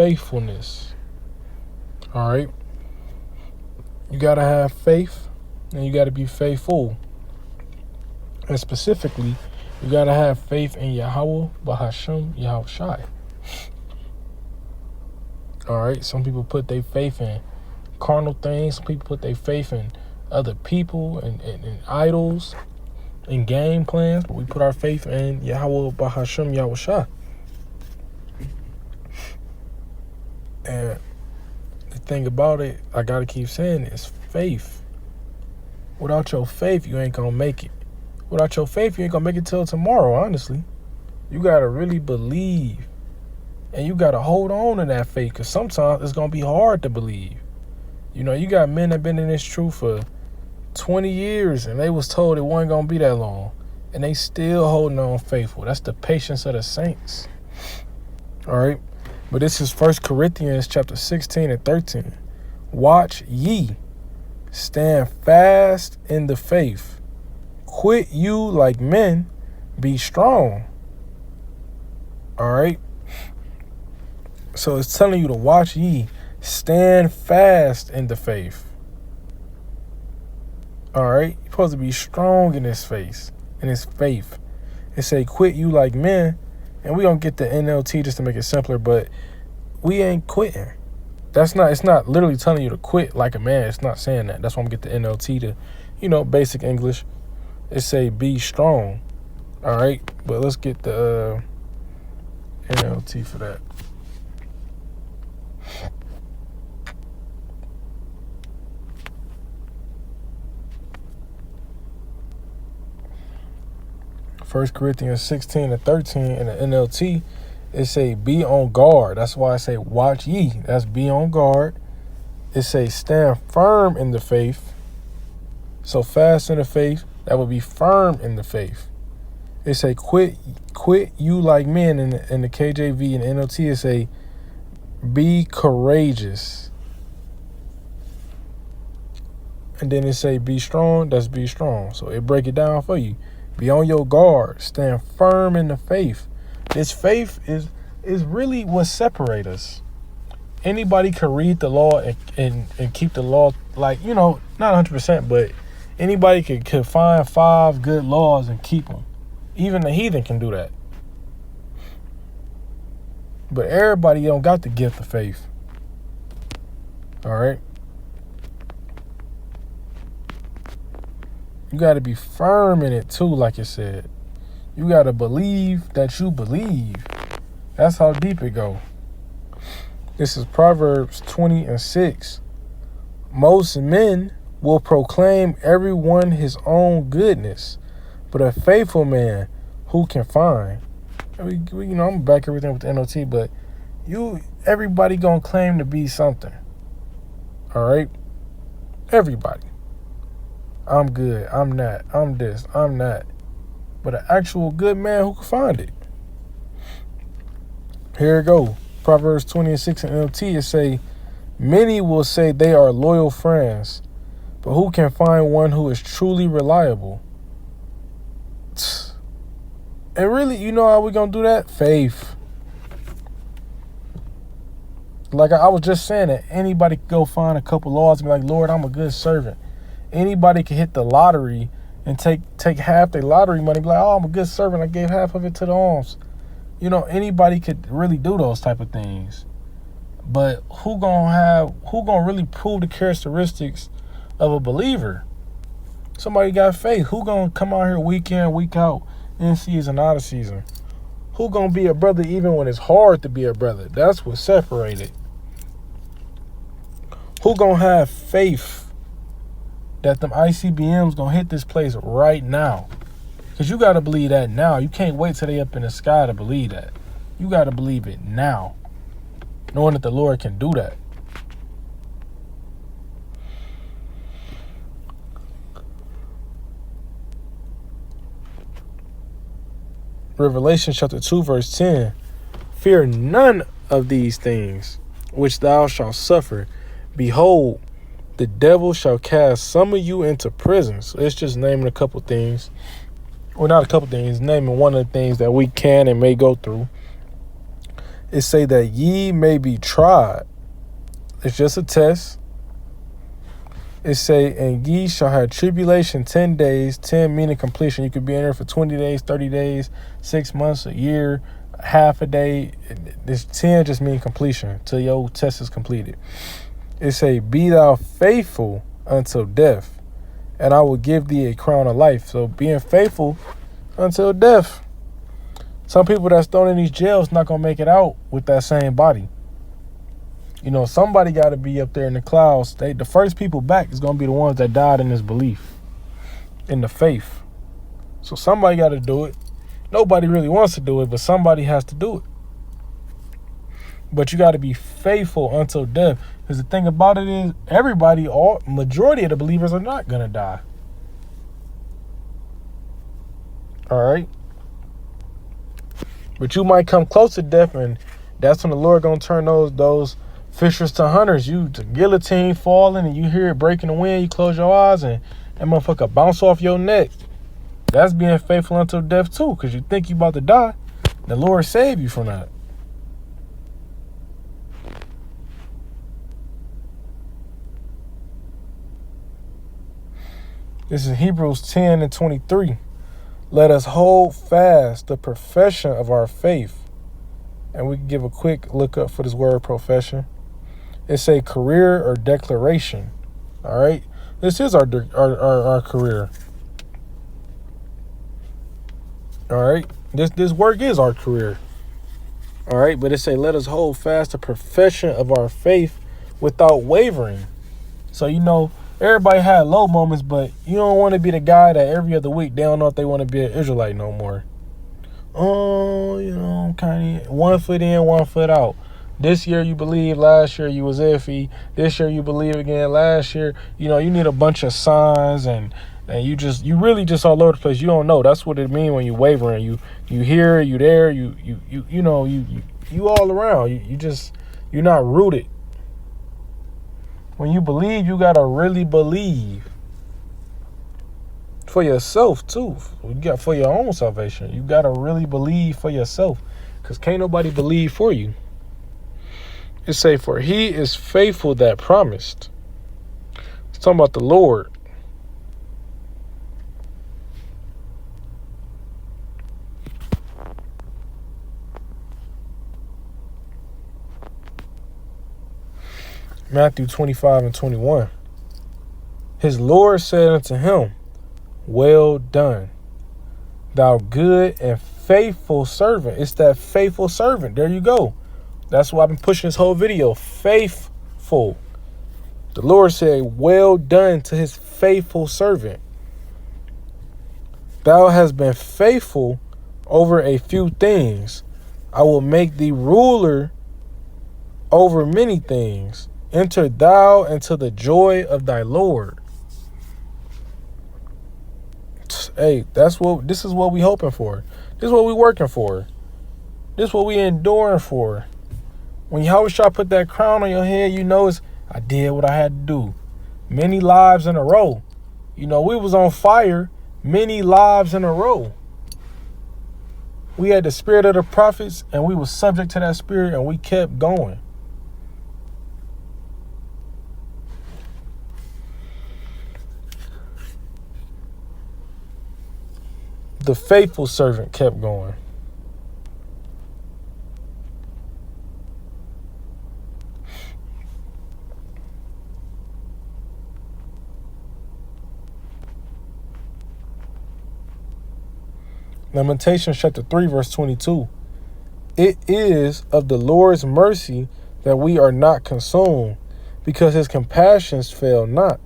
faithfulness. All right. You got to have faith and you got to be faithful. And specifically, you got to have faith in Yahweh, Bahashem, Yahushai. All right. Some people put their faith in carnal things. Some people put their faith in other people and idols and game plans. But we put our faith in Yahweh, Bahashem, Yahushai. And the thing about it, I got to keep saying, is faith. Without your faith, you ain't going to make it. Without your faith, you ain't going to make it till tomorrow, honestly. You got to really believe. And you got to hold on to that faith, because sometimes it's going to be hard to believe. You know, you got men that been in this truth for 20 years, and they was told it wasn't going to be that long. And they still holding on faithful. That's the patience of the saints. All right? But this is 1 Corinthians chapter 16 and 13. Watch ye, stand fast in the faith. Quit you like men, be strong. All right? So it's telling you to watch ye, stand fast in the faith. All right? You're supposed to be strong in this faith, It say quit you like men. And we're going to get the NLT just to make it simpler, but we ain't quitting. It's not literally telling you to quit like a man. It's not saying that. That's why I'm going to get the NLT to, basic English. It say be strong. All right? But let's get the NLT for that. First Corinthians 16 and 13 in the NLT, it say be on guard. That's why I say watch ye. That's be on guard. It say stand firm in the faith. So fast in the faith, that would be firm in the faith. It say quit you like men in the KJV and the NLT. It say be courageous. And then it say be strong. That's be strong. So it break it down for you. Be on your guard. Stand firm in the faith. This faith is really what separates us. Anybody can read the law and keep the law, not 100%, but anybody could find 5 good laws and keep them. Even the heathen can do that. But everybody don't got the gift of faith. All right? You got to be firm in it too, like it said. You got to believe that you believe. That's how deep it go. This is Proverbs 20 and 6. Most men will proclaim everyone his own goodness, but a faithful man who can find. I'm gonna back everything with the NLT, but everybody gonna claim to be something. All right? Everybody. I'm good. I'm that. I'm this. I'm that. But an actual good man who can find it. Here it go. Proverbs 20 and 6 in NLT, it say, many will say they are loyal friends, but who can find one who is truly reliable? And really, you know how we gonna do that? Faith. Like I was just saying, that anybody could go find a couple laws and be like, Lord, I'm a good servant. Anybody could hit the lottery and take half their lottery money, be like, oh, I'm a good servant, I gave half of it to the alms. Anybody could really do those type of things. But who gonna really prove the characteristics of a believer? Somebody got faith. Who gonna come out here week in, week out, in season, out of season? Who gonna be a brother even when it's hard to be a brother? That's what separated. Who gonna have faith that them ICBMs gonna hit this place right now? Because you got to believe that now. You can't wait till they up in the sky to believe that. You got to believe it now, knowing that the Lord can do that. Revelation chapter 2 verse 10. Fear none of these things which thou shalt suffer. Behold, the devil shall cast some of you into prison. So it's just naming a couple things. Well, not a couple things, naming one of the things that we can and may go through. It say that ye may be tried. It's just a test. It say, and ye shall have tribulation 10 days, 10 meaning completion. You could be in there for 20 days, 30 days, 6 months, a year, half a day. This 10 just mean completion till your test is completed. It say, be thou faithful until death, and I will give thee a crown of life. So being faithful until death. Some people that's thrown in these jails not going to make it out with that same body. You know, somebody got to be up there in the clouds. The first people back is going to be the ones that died in this belief, in the faith. So somebody got to do it. Nobody really wants to do it, but somebody has to do it. But you got to be faithful until death. Because the thing about it is, majority of the believers are not going to die. All right? But you might come close to death, and that's when the Lord going to turn those fishers to hunters. You to guillotine falling, and you hear it breaking the wind. You close your eyes, and that motherfucker bounce off your neck. That's being faithful until death too, because you think you about to die. The Lord save you from that. This is Hebrews 10 and 23. Let us hold fast the profession of our faith. And we can give a quick look up for this word profession. It's a career or declaration. All right. This is our career. All right. This work is our career. All right. But it say, let us hold fast the profession of our faith without wavering. So, you know, everybody had low moments, but you don't want to be the guy that every other week they don't know if they want to be an Israelite no more. Oh, you know, I'm kind of 1 foot in, 1 foot out. This year you believe, last year you was iffy. This year you believe again, last year. You know, you need a bunch of signs, and you really just all over the place. You don't know. That's what it means when you wavering. You here, you there, you know, you all around. You're not rooted. When you believe, you gotta really believe. For yourself too. You got for your own salvation. You gotta really believe for yourself, because can't nobody believe for you. It say, for he is faithful that promised. It's talking about the Lord. Matthew 25 and 21. His Lord said unto him, well done, thou good and faithful servant. It's that faithful servant. There you go. That's why I've been pushing this whole video. Faithful. The Lord said, well done to his faithful servant. Thou hast been faithful over a few things. I will make thee ruler over many things. Enter thou into the joy of thy Lord. Hey, this is what we hoping for. This is what we working for. This is what we enduring for. When Yahushua put that crown on your head, you know I did what I had to do. Many lives in a row. You know, we was on fire many lives in a row. We had the spirit of the prophets, and we was subject to that spirit, and we kept going. The faithful servant kept going. Lamentations chapter 3, verse 22. It is of the Lord's mercy that we are not consumed, because his compassions fail not.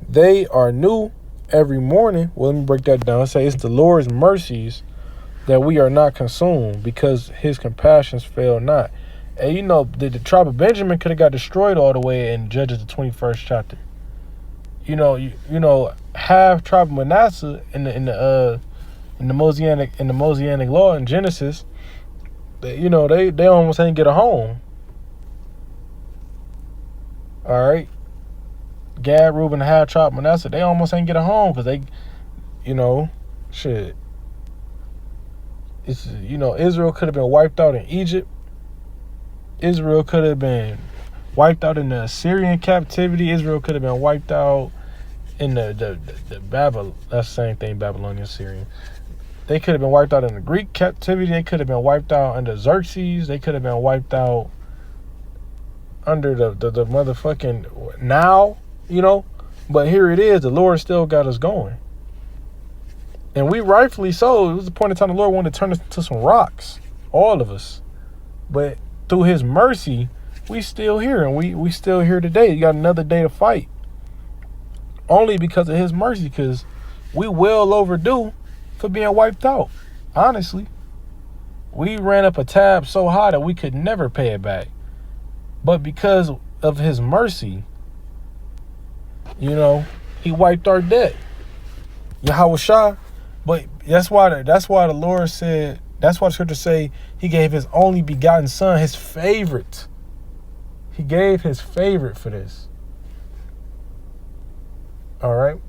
They are new every morning. Well, let me break that down. Say it's the Lord's mercies that we are not consumed, because his compassions fail not. And you know, the tribe of Benjamin could have got destroyed all the way in Judges the 21st chapter. You know, half tribe of Manasseh in the Mosaic law in Genesis, they almost ain't get a home. All right. Gad, Reuben, half tribe Manasseh, they almost ain't get a home because they, shit. It's, Israel could have been wiped out in Egypt. Israel could have been wiped out in the Assyrian captivity. Israel could have been wiped out in the Babylon. That's the same thing, Babylonian, Syrian. They could have been wiped out in the Greek captivity. They could have been wiped out under Xerxes. They could have been wiped out under the motherfucking now, you know. But here it is. The Lord still got us going. And we rightfully so. It was the point in time the Lord wanted to turn us to some rocks. All of us. But through his mercy, we still here. And we still here today. You got another day to fight. Only because of his mercy. Because we well overdue for being wiped out. Honestly. We ran up a tab so high that we could never pay it back. But because of his mercy, you know, he wiped our debt. Yahweh Shah. But that's why the Lord said, that's why the scripture say he gave his only begotten son, his favorite. He gave his favorite for this. All right.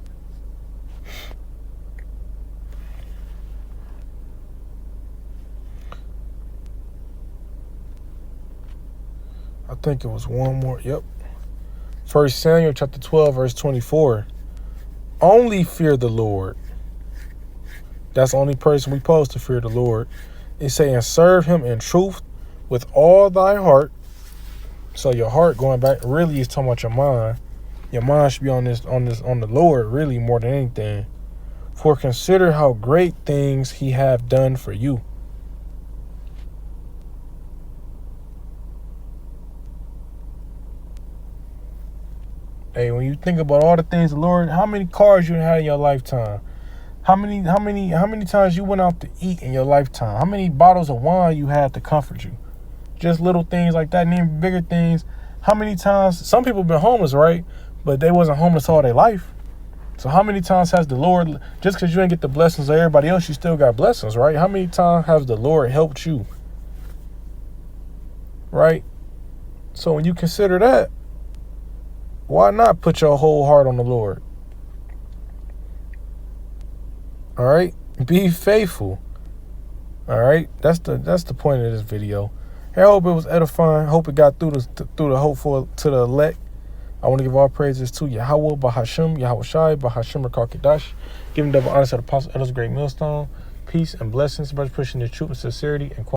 I think it was one more. Yep. 1 Samuel chapter 12, verse 24. Only fear the Lord. That's the only person we supposed to fear the Lord. It's saying serve him in truth with all thy heart. So your heart, going back, really is talking about your mind. Your mind should be on the Lord, really, more than anything. For consider how great things he have done for you. Hey, when you think about all the things the Lord, how many cars you had in your lifetime? How many times you went out to eat in your lifetime? How many bottles of wine you had to comfort you? Just little things like that, and even bigger things. How many times, some people have been homeless, right? But they wasn't homeless all their life. So how many times has the Lord, just because you didn't get the blessings of everybody else, you still got blessings, right? How many times has the Lord helped you? Right? So when you consider that, why not put your whole heart on the Lord? All right, be faithful. All right, that's the point of this video. I hope it was edifying. Hope it got through the hopeful to the elect. I want to give all praises to Yahweh, Bahashim, Yahweh Shai, Bahashim, Rakakadash. Giving double honor to the apostle, elders, great millstone. Peace and blessings. Everybody pushing the truth and sincerity and quality.